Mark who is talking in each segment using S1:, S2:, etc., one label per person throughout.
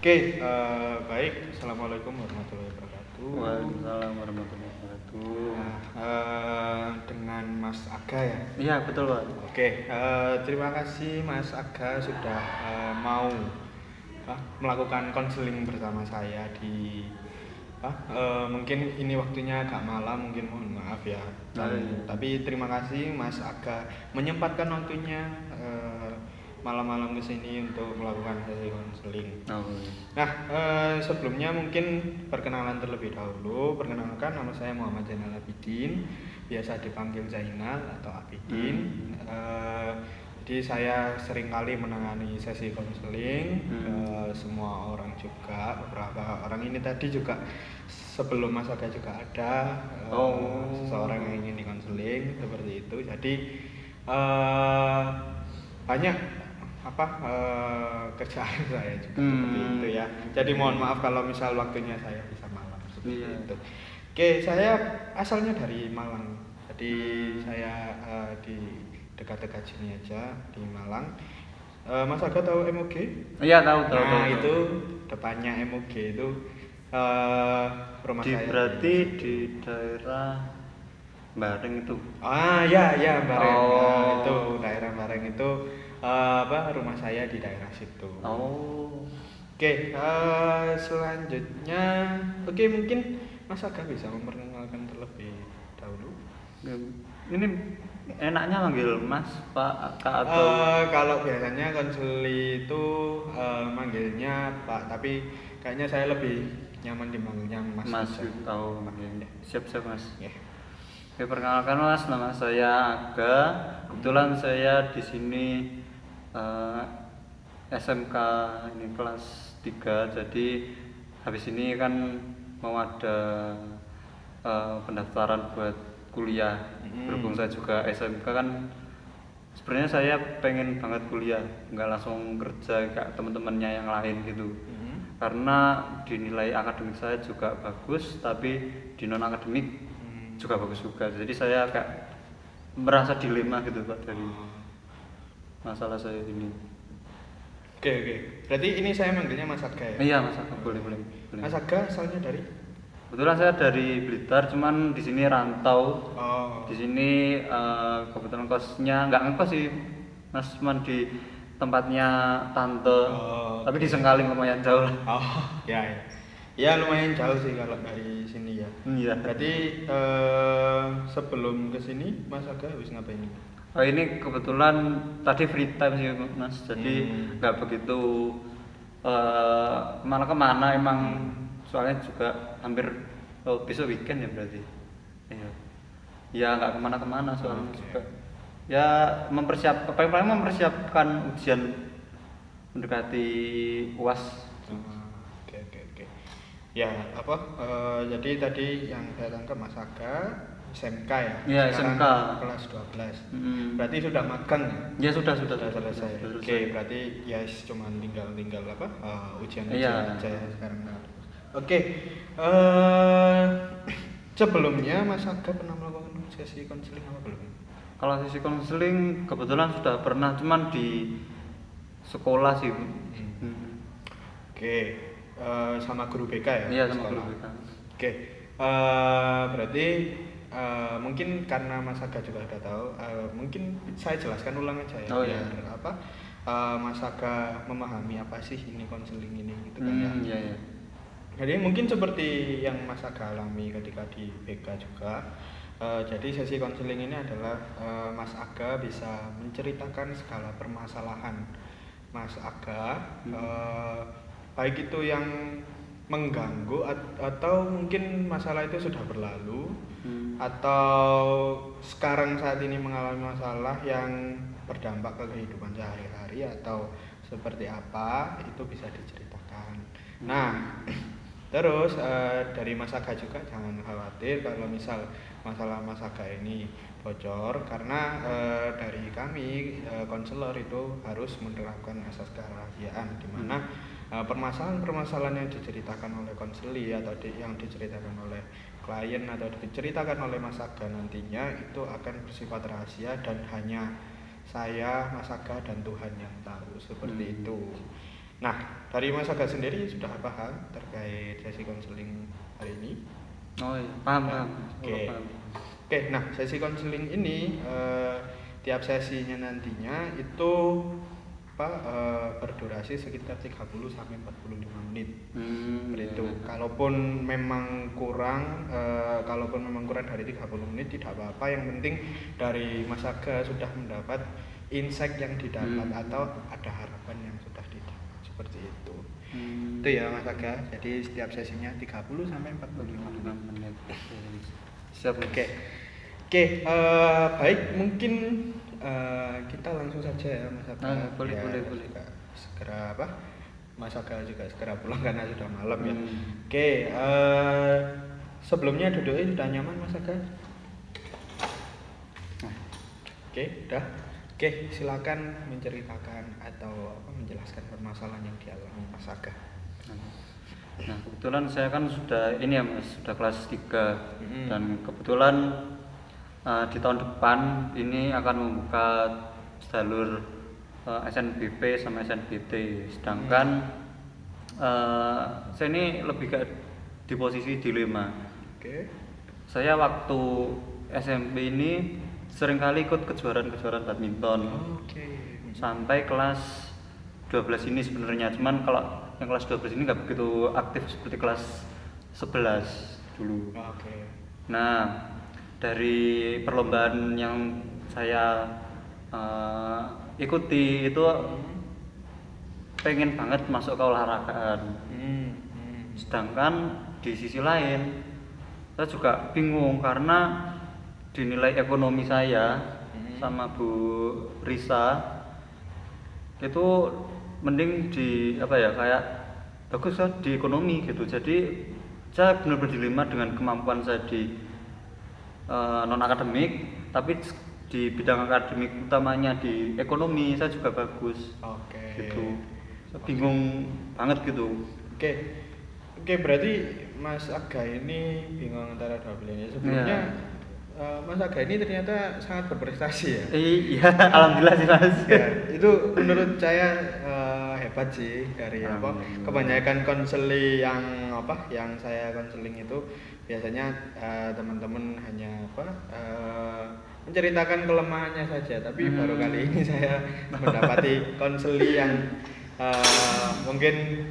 S1: Baik. Assalamualaikum warahmatullahi wabarakatuh.
S2: Waalaikumsalam warahmatullahi wabarakatuh.
S1: Nah, dengan Mas Aga ya.
S2: Iya betul Pak.
S1: Terima kasih Mas Aga sudah mau melakukan konseling bersama saya di mungkin ini waktunya agak malam, mungkin mohon maaf ya. Tapi terima kasih Mas Aga menyempatkan waktunya malam-malam kesini untuk melakukan sesi konseling. Nah, sebelumnya mungkin perkenalan terlebih dahulu. Perkenalkan, nama saya Muhammad Zainal Abidin, biasa dipanggil Zainal atau Abidin. Jadi saya seringkali menangani sesi konseling ke semua orang juga. Beberapa orang ini tadi juga sebelum Mas Aga juga ada seseorang yang ingin dikonseling seperti itu. Jadi banyak kerjaan saya juga seperti itu ya. Jadi mohon maaf kalau misal waktunya saya bisa malam seperti itu. Saya asalnya dari Malang. Jadi saya di dekat-dekat sini aja di Malang. Mas Aga tahu MOG?
S2: Iya tahu.
S1: Itu depannya MOG itu rumah saya.
S2: Berarti di daerah Bareng itu.
S1: Ya Bareng. Itu daerah Bareng itu rumah saya di daerah situ. Selanjutnya mungkin Mas Aga bisa memperkenalkan terlebih dahulu.
S2: Ini enaknya manggil Mas, Pak, Kak atau
S1: kalau biasanya konseli itu manggilnya Pak, tapi kayaknya saya lebih nyaman dimanggilnya Mas.
S2: Mas tahu. Siap Mas. Perkenalkan Mas, nama saya Aga. Kebetulan saya di sini SMK ini kelas 3, jadi habis ini kan mau ada pendaftaran buat kuliah. Berhubung saya juga SMK kan sebenarnya saya pengen banget kuliah, nggak langsung kerja kayak teman-temannya yang lain gitu. Karena dinilai akademik saya juga bagus, tapi di non akademik juga bagus juga. Jadi saya kayak merasa dilema gitu Pak dari masalah saya ini.
S1: Berarti ini saya manggilnya Mas Aga ya?
S2: Iya Mas Aga, boleh.
S1: Mas Aga asalnya dari?
S2: Kebetulan saya dari Blitar, cuman di sini rantau. Di sini kebetulan kosnya nggak ngekos sih Mas, cuman di tempatnya tante. Tapi di Sengkaling lumayan jauh.
S1: Ya lumayan jauh sih kalau dari sini ya.
S2: Iya.
S1: Berarti sebelum ke sini Mas Aga habis ngapain?
S2: Ini kebetulan tadi free time sih Mas, jadi nggak begitu kemana-kemana emang, soalnya juga hampir besok weekend ya berarti. Ya nggak kemana-kemana soalnya juga. Ya paling mempersiapkan ujian mendekati UAS.
S1: Jadi tadi yang saya tangkap Mas Aga SMK ya?
S2: Iya, SMK
S1: kelas 12. Berarti sudah magang ya?
S2: Ya sudah
S1: selesai. Berarti ya cuma tinggal ujian aja sekarang. Sebelumnya Mas Aga pernah melakukan sesi konseling apa belum?
S2: Kalau sesi konseling kebetulan sudah pernah, cuman di sekolah sih.
S1: Sama guru BK ya?
S2: Iya, sama guru BK.
S1: Berarti mungkin karena Mas Aga juga sudah tahu, mungkin saya jelaskan ulang aja ya, biar Mas Aga memahami apa sih ini konseling ini gitu kan ya.
S2: Iya.
S1: Jadi mungkin seperti yang Mas Aga alami ketika di BK juga. Jadi sesi konseling ini adalah Mas Aga bisa menceritakan segala permasalahan Mas Aga, baik itu yang mengganggu atau mungkin masalah itu sudah berlalu, atau sekarang saat ini mengalami masalah yang berdampak ke kehidupan sehari-hari atau seperti apa, itu bisa diceritakan. Nah, terus dari Mas Aga juga jangan khawatir kalau misal masalah Mas Aga ini bocor, karena dari kami konselor itu harus menerapkan asas kerahasiaan, di mana permasalahan-permasalahan yang diceritakan oleh konseli atau yang diceritakan oleh klien atau diceritakan oleh Mas Aga nantinya itu akan bersifat rahasia dan hanya saya, Mas Aga dan Tuhan yang tahu, seperti itu. Nah, dari Mas Aga sendiri sudah paham terkait sesi konseling hari ini?
S2: Oh iya, paham,
S1: Ya,
S2: paham.
S1: oke.
S2: Oh, paham.
S1: Oke, nah sesi konseling ini tiap sesinya nantinya itu berdurasi sekitar 30 sampai 45 menit. Seperti itu.
S2: Iya.
S1: Kalaupun memang kurang dari 30 menit tidak apa-apa, yang penting dari Mas Aga sudah mendapat insight yang didapat atau ada harapan yang sudah didapat. Seperti itu. Itu ya Mas Aga. Jadi setiap sesinya 30 sampai 45 menit.
S2: Siap.
S1: Oke. Oke, baik, mungkin kita langsung saja ya Mas Aga.
S2: Boleh.
S1: Juga segera Mas Aga juga segera pulang karena sudah malam ya. Oke, sebelumnya duduknya sudah nyaman Mas Aga? Oke, udah. Oke, silakan menceritakan atau menjelaskan permasalahan yang dialami Mas Aga.
S2: Nah, kebetulan saya kan sudah ini ya Mas, sudah kelas 3 dan kebetulan di tahun depan ini akan membuka jalur SNBP sama SNBT, sedangkan saya ini lebih ke di posisi dilema.
S1: Oke.
S2: Saya waktu SMP ini seringkali ikut kejuaraan-kejuaraan badminton.
S1: Oke.
S2: Sampai kelas 12 ini sebenarnya, cuman kalau yang kelas 12 ini nggak begitu aktif seperti kelas 11 dulu.
S1: Oke.
S2: Nah, dari perlombaan yang saya ikuti itu pengen banget masuk ke olahragaan. Sedangkan di sisi lain saya juga bingung karena dinilai ekonomi saya sama Bu Risa itu mending di kayak bagus kan di ekonomi gitu. Jadi saya benar-benar dilema dengan kemampuan saya di non akademik, tapi di bidang akademik utamanya di ekonomi saya juga bagus.
S1: Oke.
S2: Gitu. Saya bingung banget gitu.
S1: Oke, berarti Mas Aga ini bingung antara dua pilihan. Sebelumnya Mas Aga ini ternyata sangat berprestasi ya.
S2: Iya, alhamdulillah sih Mas.
S1: Ya, itu menurut saya hebat sih dari kebanyakan konseling yang saya konseling itu biasanya teman-teman hanya menceritakan kelemahannya saja, tapi baru kali ini saya mendapati konseling yang mungkin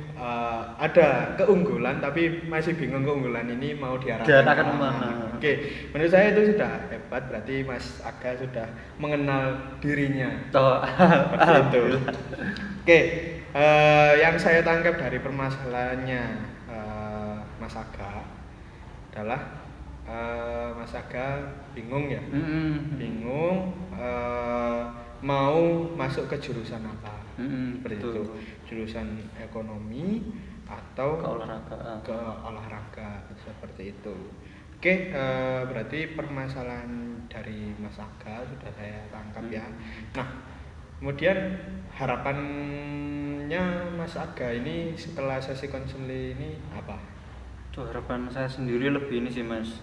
S1: ada keunggulan tapi masih bingung keunggulan ini mau diarahkan
S2: kemana.
S1: Oke, menurut saya itu sudah hebat, berarti Mas Aga sudah mengenal dirinya.
S2: Alhamdulillah.
S1: Oke, yang saya tangkap dari permasalahannya Mas Aga adalah Mas Aga bingung ya, bingung mau masuk ke jurusan apa. Seperti itu, jurusan ekonomi atau ke olahraga seperti itu. Oke, berarti permasalahan dari Mas Aga sudah saya tangkap ya. Nah, kemudian harapannya Mas Aga ini setelah sesi konseling ini apa?
S2: Harapan saya sendiri lebih ini sih Mas.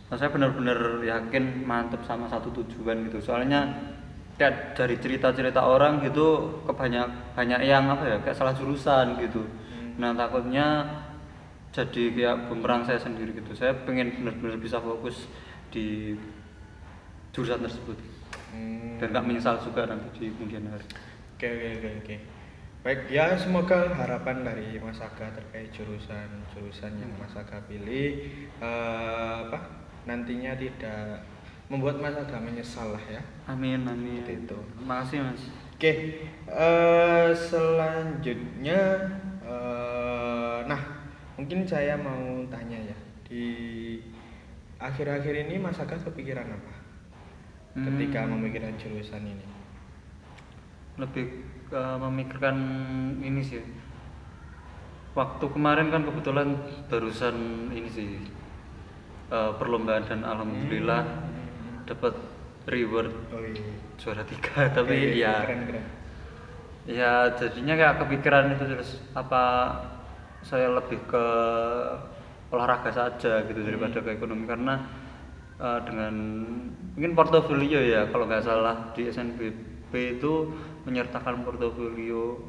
S2: Nah, saya benar-benar yakin mantep sama satu tujuan gitu. Soalnya dari cerita-cerita orang gitu banyak yang kayak salah jurusan gitu. Nah, takutnya jadi kayak bumerang saya sendiri gitu. Saya pengen benar-benar bisa fokus di jurusan tersebut. Dan gak menyesal juga nanti di kemudian hari.
S1: Oke. Baik, ya semoga harapan dari Mas Aga terkait jurusan yang Mas Aga pilih nantinya tidak membuat Mas Aga menyesal lah ya.
S2: Amin.
S1: Seperti itu.
S2: Terima kasih Mas.
S1: Oke, selanjutnya nah mungkin saya mau tanya ya, di akhir-akhir ini Mas Aga kepikiran apa ketika memikirkan jurusan ini?
S2: Lebih memikirkan ini sih. Waktu kemarin kan kebetulan barusan ini sih perlombaan dan alhamdulillah dapat reward juara 3. Tapi
S1: keren.
S2: Ya jadinya kayak kepikiran itu terus apa saya lebih ke olahraga saja gitu daripada ke ekonomi, karena dengan mungkin portofolio ya, kalau nggak salah di SNBP itu menyertakan portofolio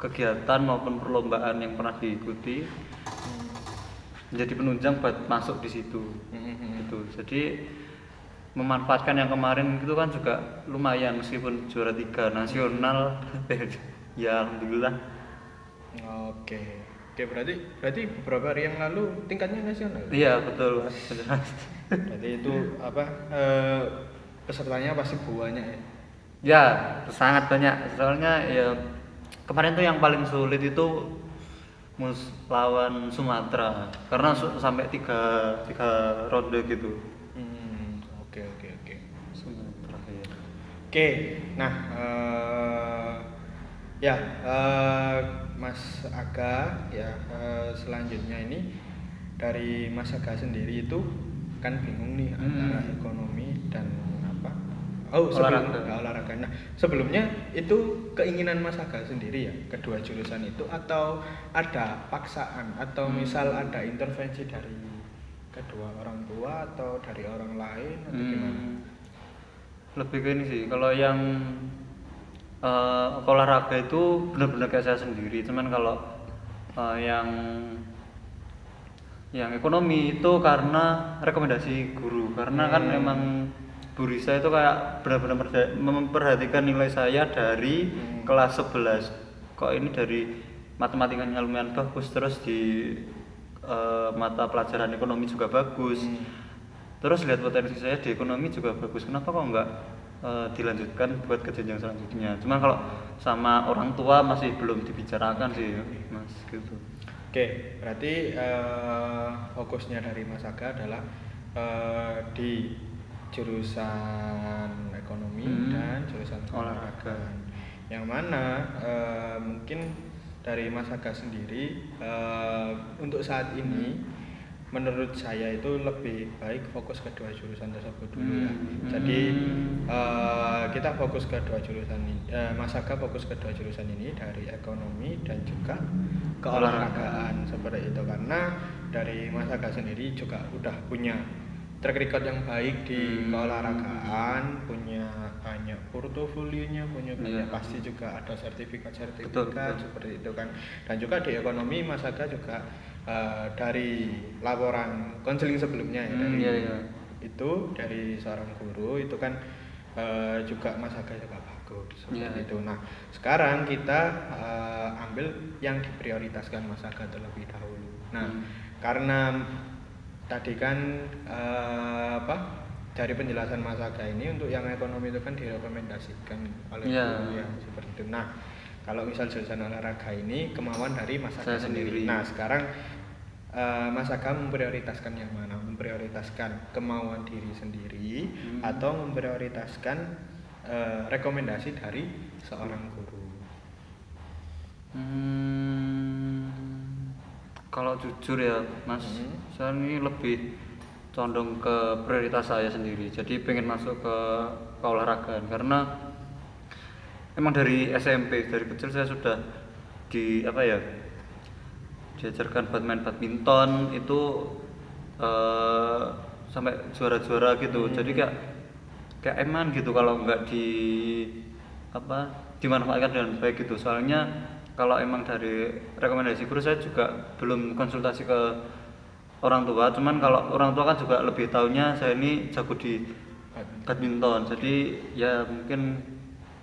S2: kegiatan maupun perlombaan yang pernah diikuti menjadi penunjang buat masuk di situ. Gitu. Jadi memanfaatkan yang kemarin itu kan juga lumayan meskipun juara 3 nasional ya alhamdulillah.
S1: Oke, berarti beberapa hari yang lalu tingkatnya nasional.
S2: Iya betul.
S1: Berarti itu apa pesertanya pasti banyak ya.
S2: Ya sangat banyak soalnya ya kemarin tuh yang paling sulit itu lawan Sumatera karena sampai tiga ronde gitu.
S1: Oke.
S2: Sumatera ya.
S1: Oke, nah ya Mas Aga ya selanjutnya ini dari Mas Aga sendiri itu kan bingung nih antara ekonomi dan apa? Olahraga. Nah, sebelumnya itu keinginan Mas Aga sendiri ya kedua jurusan itu atau ada paksaan atau misal ada intervensi dari kedua orang tua atau dari orang lain atau gimana?
S2: Lebih ke ini sih kalau yang olahraga itu benar-benar kayak saya sendiri, cuman kalau yang ekonomi itu karena rekomendasi guru karena kan memang Bu Risa itu kayak benar-benar memperhatikan nilai saya dari kelas 11 kok ini dari matematikanya lumayan bagus terus di mata pelajaran ekonomi juga bagus terus lihat potensi saya di ekonomi juga bagus kenapa kok enggak dilanjutkan buat ke jenjang selanjutnya. Cuman kalau sama orang tua masih belum dibicarakan sih, Mas gitu.
S1: Oke, berarti fokusnya dari Mas Aga adalah di jurusan ekonomi dan jurusan olahraga. Yang mana mungkin dari Mas Aga sendiri untuk saat ini menurut saya itu lebih baik fokus ke dua jurusan tersebut dulu ya. Jadi kita fokus ke dua jurusan ini. Mas Aga fokus ke dua jurusan ini dari ekonomi dan juga keolahragaan seperti itu karena dari Mas Aga sendiri juga udah punya track record yang baik di keolahragaan, punya banyak portofolionya, punya banyak pasti juga ada sertifikat seperti itu kan. Dan juga di ekonomi Mas Aga juga dari laporan konseling sebelumnya ya itu dari seorang guru itu kan juga Mas Aga juga bagus seperti itu. Nah sekarang kita ambil yang diprioritaskan Mas Aga terlebih dahulu. Nah karena tadi kan dari penjelasan Mas Aga ini untuk yang ekonomi itu kan direkomendasikan oleh guru yang seperti itu. Nah kalau misal jurusan olahraga ini kemauan dari Mas Aga sendiri. Nah sekarang Mas Aga memprioritaskan yang mana? Memprioritaskan kemauan diri sendiri atau memprioritaskan rekomendasi dari seorang guru?
S2: Kalau jujur ya Mas, saya ini lebih condong ke prioritas saya sendiri. Jadi pengen masuk ke keolahragaan karena emang dari SMP dari kecil saya sudah diajarkan buat main badminton itu sampai juara-juara gitu. Jadi kayak eman gitu kalau nggak dimanfaatkan dengan baik gitu. Soalnya kalau emang dari rekomendasi guru saya juga belum konsultasi ke orang tua. Cuman kalau orang tua kan juga lebih taunya saya ini jago di badminton. Jadi ya mungkin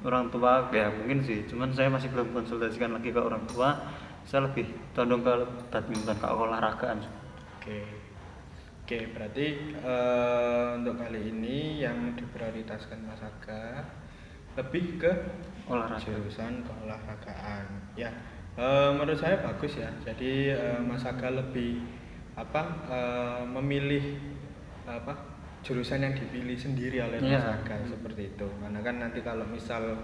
S2: orang tua ya mungkin sih, cuman saya masih belum konsultasikan lagi ke orang tua. Saya lebih condong ke badminton, ke olahragaan.
S1: Oke, berarti untuk kali ini yang diprioritaskan Mas Aga lebih ke jurusan keolahragaan. Ya, menurut saya bagus ya. Jadi Mas Aga lebih memilih jurusan yang dipilih sendiri oleh Mas Aga seperti itu. Karena kan nanti kalau misal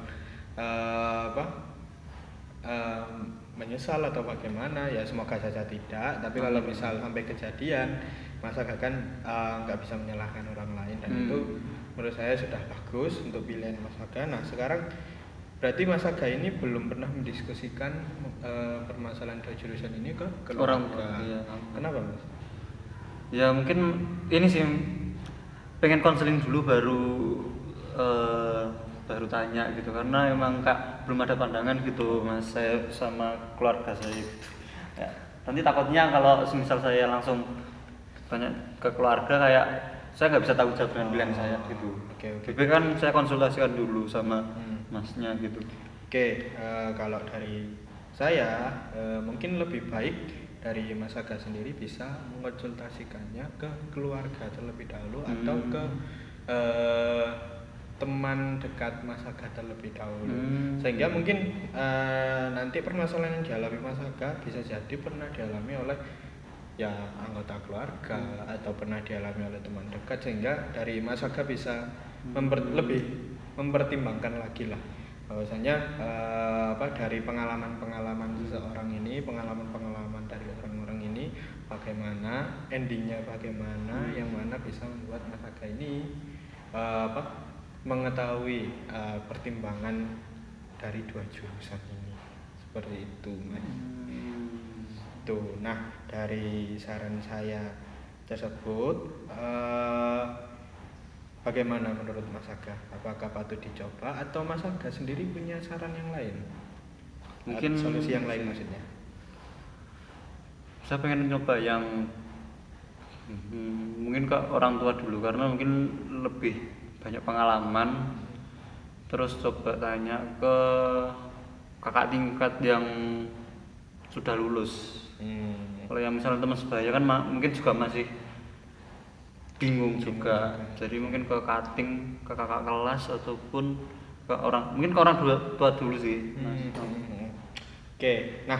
S1: menyesal atau bagaimana ya semoga saja tidak. Tapi kalau misal sampai kejadian Mas Aga kan nggak bisa menyalahkan orang lain dan itu menurut saya sudah bagus untuk pilihan Mas Aga. Nah sekarang berarti Mas Aga ini belum pernah mendiskusikan permasalahan dua jurusan ini ke keluarga. Kenapa Mas?
S2: Ya mungkin ini sih pengen konseling dulu baru baru tanya gitu, karena emang kak belum ada pandangan gitu mas saya sama keluarga saya gitu. Ya, nanti takutnya kalau misal saya langsung tanya ke keluarga kayak saya nggak bisa tahu jawab dengan pilihan saya gitu.
S1: Oke.
S2: Tapi kan saya konsultasikan dulu sama
S1: Hmm.
S2: masnya gitu.
S1: Oke, kalau dari saya mungkin lebih baik dari Mas Aga sendiri bisa mengonsultasikannya ke keluarga terlebih dahulu atau ke eh, teman dekat Mas Aga terlebih dahulu, sehingga mungkin nanti permasalahan yang dialami Mas Aga bisa jadi pernah dialami oleh ya anggota keluarga atau pernah dialami oleh teman dekat, sehingga dari Mas Aga bisa lebih mempertimbangkan lagi lah bahwasanya dari pengalaman-pengalaman seseorang ini, pengalaman-pengalaman dari orang-orang ini bagaimana, endingnya bagaimana, yang mana bisa membuat Mas Aga ini mengetahui pertimbangan dari dua jurusan ini, seperti itu Mas. Tuh, nah dari saran saya tersebut bagaimana menurut Mas Aga? Apakah patut dicoba atau Mas Aga sendiri punya saran yang lain?
S2: Mungkin
S1: solusi yang lain maksudnya.
S2: Saya pengen nyoba yang mungkin ke orang tua dulu karena mungkin lebih banyak pengalaman. Terus coba tanya ke kakak tingkat yang sudah lulus. Kalau yang misalnya teman sebaya kan mungkin juga masih bingung juga. Jadi mungkin ke cutting, ke kakak kelas ataupun ke orang, mungkin ke orang tua dulu sih.
S1: Oke, nah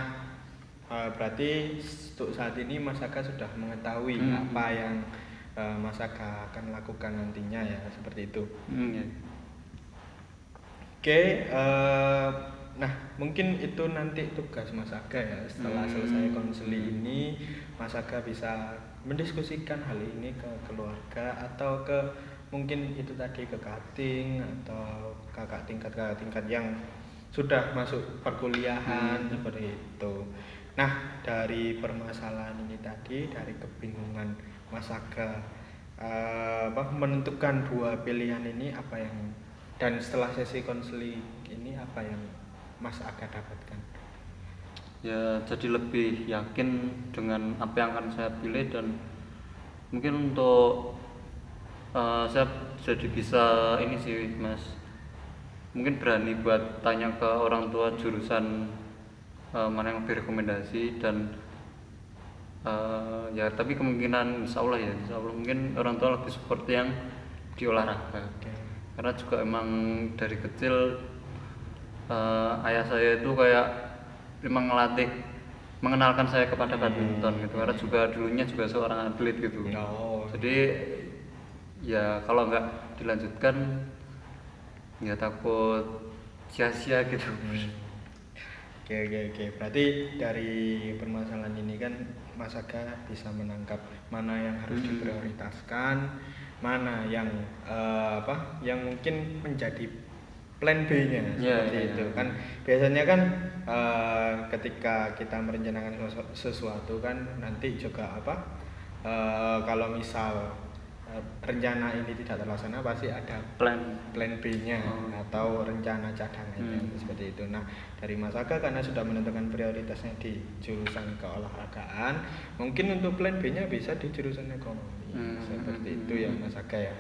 S1: berarti untuk saat ini Mas Aga sudah mengetahui apa yang Mas Aga akan lakukan nantinya ya, seperti itu.
S2: Ya.
S1: Oke, nah mungkin itu nanti tugas Mas Aga ya, setelah selesai konseling ini Mas Aga bisa mendiskusikan hal ini ke keluarga atau ke mungkin itu tadi ke cutting atau kakak tingkat yang sudah masuk perkuliahan seperti itu. Nah dari permasalahan ini tadi, dari kebingungan Mas Aga menentukan dua pilihan ini apa yang, dan setelah sesi konseling ini apa yang Mas Aga dapatkan?
S2: Ya jadi lebih yakin dengan apa yang akan saya pilih, dan mungkin untuk saya jadi bisa ini sih Mas, mungkin berani buat tanya ke orang tua jurusan mana yang lebih rekomendasi, dan ya tapi kemungkinan insya Allah mungkin orang tua lebih support yang di olahraga. Karena juga emang dari kecil ayah saya itu kayak memang ngelatih, mengenalkan saya kepada badminton gitu, karena juga dulunya juga seorang atlet gitu. Jadi ya kalau nggak dilanjutkan ya takut sia-sia gitu.
S1: Oke. Berarti dari permasalahan ini kan Mas Aga bisa menangkap mana yang harus diprioritaskan, mana yang yang mungkin menjadi plan B-nya seperti itu. Kan biasanya kan ketika kita merencanakan sesuatu kan nanti juga kalau misal rencana ini tidak terlaksana pasti ada plan B-nya atau rencana cadangannya seperti itu. Nah dari Mas Aga karena sudah menentukan prioritasnya di jurusan keolahragaan, mungkin untuk plan B-nya bisa di jurusan ekonomi seperti itu ya Mas Aga ya.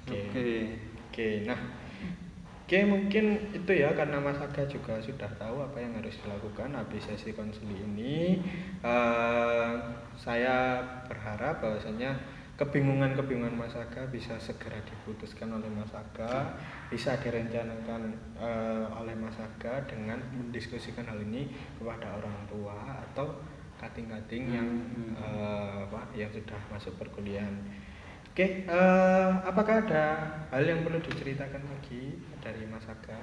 S1: Oke. Nah mungkin itu ya, karena Mas Aga juga sudah tahu apa yang harus dilakukan habis sesi konseling ini. Saya berharap bahwasanya kebingungan Mas Aga bisa segera diputuskan oleh Mas Aga, bisa direncanakan oleh Mas Aga dengan mendiskusikan hal ini kepada orang tua atau kating-kating yang yang sudah masuk perkuliahan. Oke, apakah ada hal yang perlu diceritakan lagi dari Mas Aga?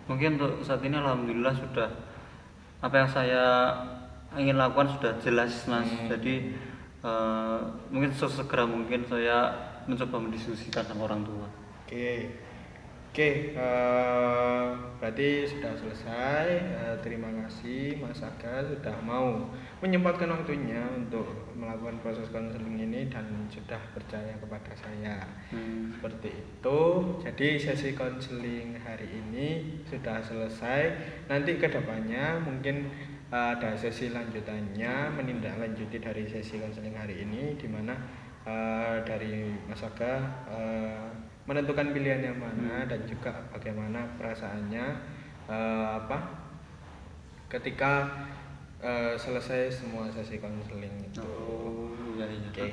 S2: Mungkin untuk saat ini alhamdulillah sudah apa yang saya ingin lakukan sudah jelas Mas. Jadi mungkin sesegera mungkin saya mencoba mendiskusikan sama orang tua.
S1: Oke. Oke, berarti sudah selesai. Terima kasih Mas Aga sudah mau menyempatkan waktunya untuk melakukan proses konseling ini dan sudah percaya kepada saya. Seperti itu. Jadi sesi konseling hari ini sudah selesai. Nanti kedepannya mungkin ada sesi lanjutannya menindaklanjuti dari sesi konseling hari ini, di mana dari Mas Aga menentukan pilihan yang mana dan juga bagaimana perasaannya ketika selesai semua sesi konseling itu.
S2: Iya, iya.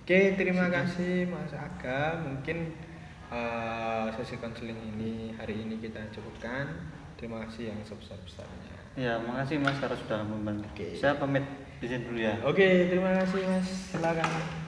S1: Oke, terima kasih Mas Aga. Mungkin sesi konseling ini hari ini kita cukupkan. Terima kasih yang sebesar-besarnya.
S2: Ya, makasih Mas karena sudah membantu. Saya pamit izin dulu ya.
S1: Oke, terima kasih Mas. Silakan.